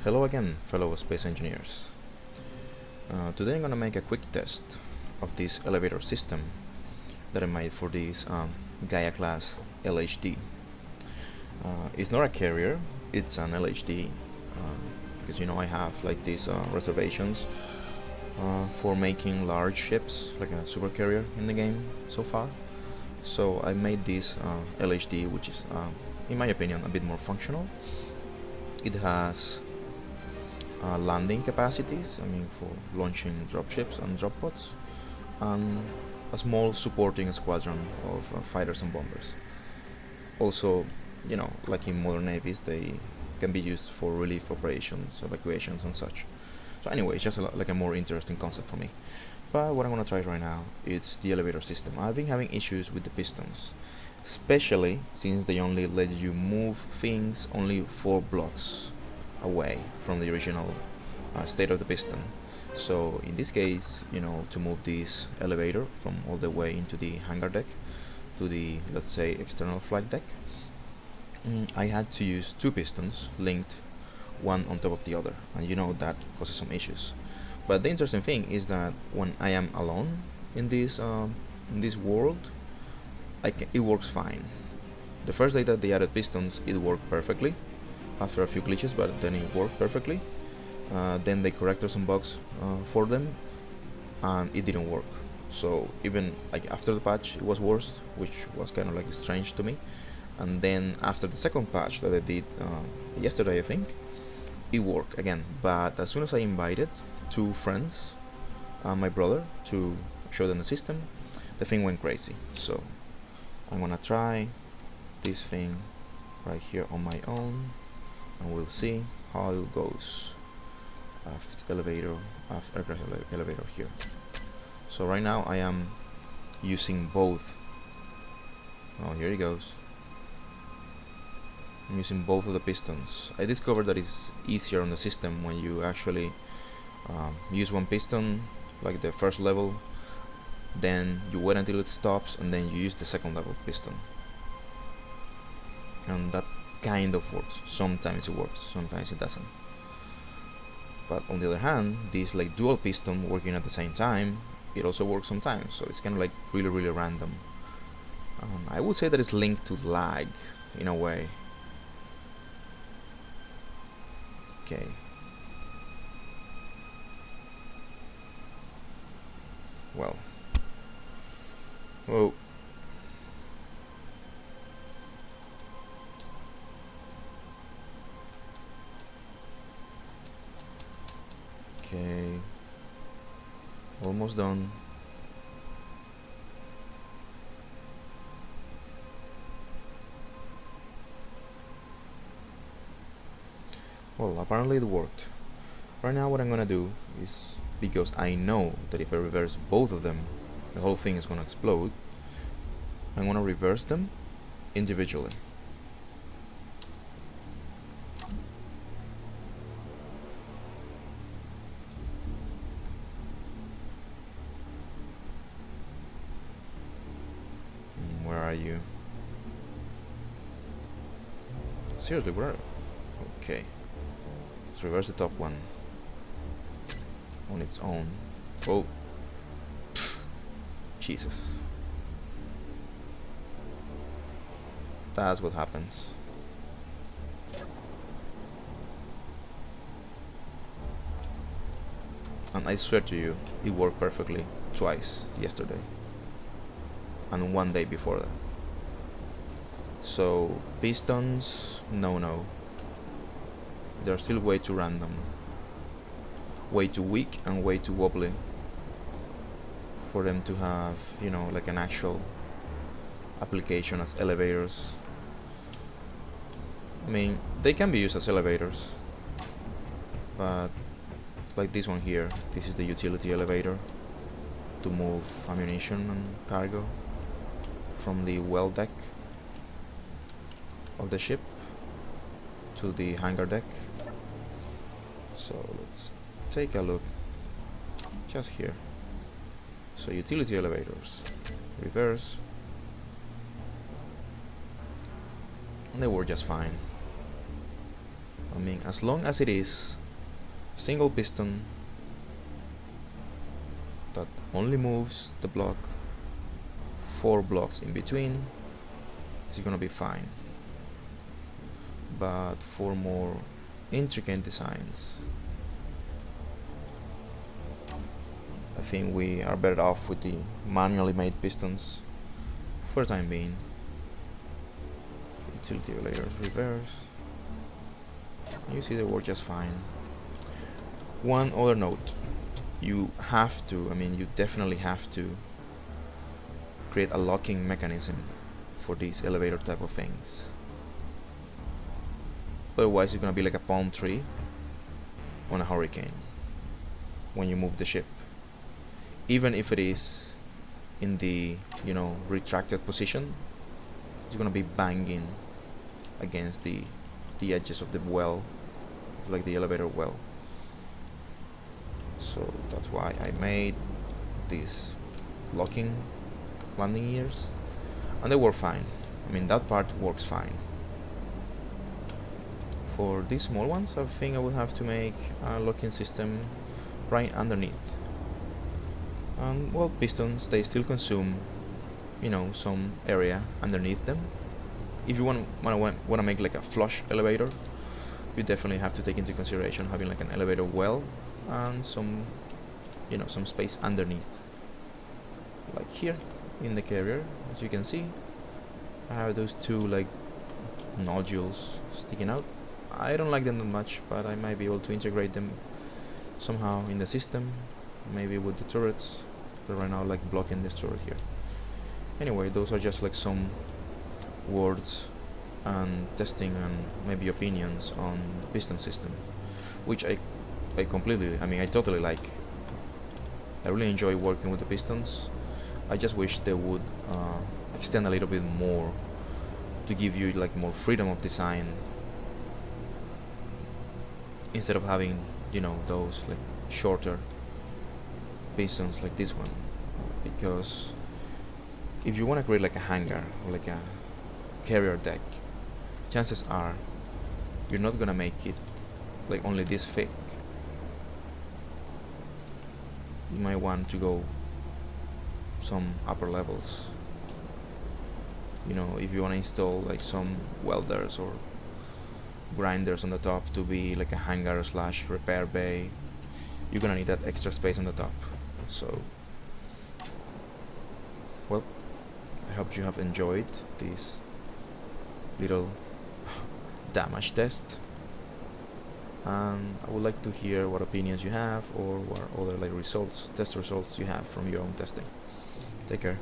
Hello again, fellow space engineers. Today I'm gonna make a quick test of this elevator system that I made for this Gaia class LHD. It's not a carrier, it's an LHD because I have like these reservations for making large ships like a super carrier in the game so far. So I made this LHD, which is in my opinion a bit more functional. It has landing capacities, for launching dropships and drop pods, and a small supporting squadron of fighters and bombers. Also, like in modern navies, they can be used for relief operations, evacuations, and such. So anyway, it's just like a more interesting concept for me. But what I'm gonna try right now is the elevator system. I've been having issues with the pistons, especially since they only let you move things only 4 blocks away from the original state of the piston. So in this case, to move this elevator from all the way into the hangar deck to the, let's say, external flight deck, I had to use 2 pistons linked one on top of the other, and that causes some issues. But the interesting thing is that when I am alone in this world, it works fine. The first day that they added pistons, it worked perfectly after a few glitches, but then it worked perfectly. Then they corrected some bugs for them, and it didn't work. So even like after the patch, it was worse, which was kind of like strange to me. And then after the second patch that I did yesterday, I think, it worked again. But as soon as I invited 2 friends and my brother to show them the system, the thing went crazy. So I'm gonna try this thing right here on my own, and we'll see how it goes. Aft aircraft elevator here. So right now I am using both. Oh, here it goes. I'm using both of the pistons. I discovered that it's easier on the system when you actually use one piston, like the first level, then you wait until it stops, and then you use the second level piston. And that kind of works. Sometimes it works, sometimes it doesn't. But on the other hand, this like dual piston working at the same time, it also works sometimes. So it's kind of like really random. I would say that it's linked to lag in a way. Okay. Well. Whoa. Okay. Almost done. Well, apparently it worked. Right now what I'm gonna do is, because I know that if I reverse both of them, the whole thing is gonna explode, I'm gonna reverse them individually. Where are you? Seriously, where are you? Okay. Let's reverse the top one on its own. Oh. Pfft. Jesus. That's what happens. And I swear to you, it worked perfectly twice yesterday. And one day before that. So, pistons, no. They're still way too random. Way too weak and way too wobbly for them to have, like an actual application as elevators. They can be used as elevators, but like this one here, this is the utility elevator to move ammunition and cargo from the well deck of the ship to the hangar deck. So let's take a look just here. So utility elevators, reverse, and they work just fine. I mean, as long as it is a single piston that only moves the block 4 blocks in between, it's gonna be fine. But for more intricate designs, I think we are better off with the manually made pistons for the time being. Utility layers reverse. You see they work just fine. One other note, you have to, I mean, you definitely have to create a locking mechanism for these elevator type of things. Otherwise it's gonna be like a palm tree on a hurricane when you move the ship. Even if it is in the, you know, retracted position, it's gonna be banging against the edges of the well, like the elevator well. So that's why I made these locking landing gears, and they work fine. I mean, that part works fine. For these small ones, I think I will have to make a locking system right underneath. And well, pistons, they still consume, you know, some area underneath them. If you want to make like a flush elevator, you definitely have to take into consideration having like an elevator well and some, you know, some space underneath. Like here in the carrier, as you can see, I have those two like nodules sticking out. I don't like them that much, but I might be able to integrate them somehow in the system, maybe with the turrets, but right now like blocking this turret here. Anyway, those are just like some words and testing and maybe opinions on the piston system, which I completely, I mean, I totally like. I really enjoy working with the pistons. I just wish they would extend a little bit more to give you like more freedom of design, instead of having, you know, those like shorter pistons like this one. Because if you want to create like a hangar or like a carrier deck, chances are you're not gonna make it like only this thick. You might want to go some upper levels. You know, if you want to install like some welders or grinders on the top to be like a hangar slash repair bay, you're gonna need that extra space on the top. So, well, I hope you have enjoyed this little damage test, and I would like to hear what opinions you have or what other like test results you have from your own testing. Take care.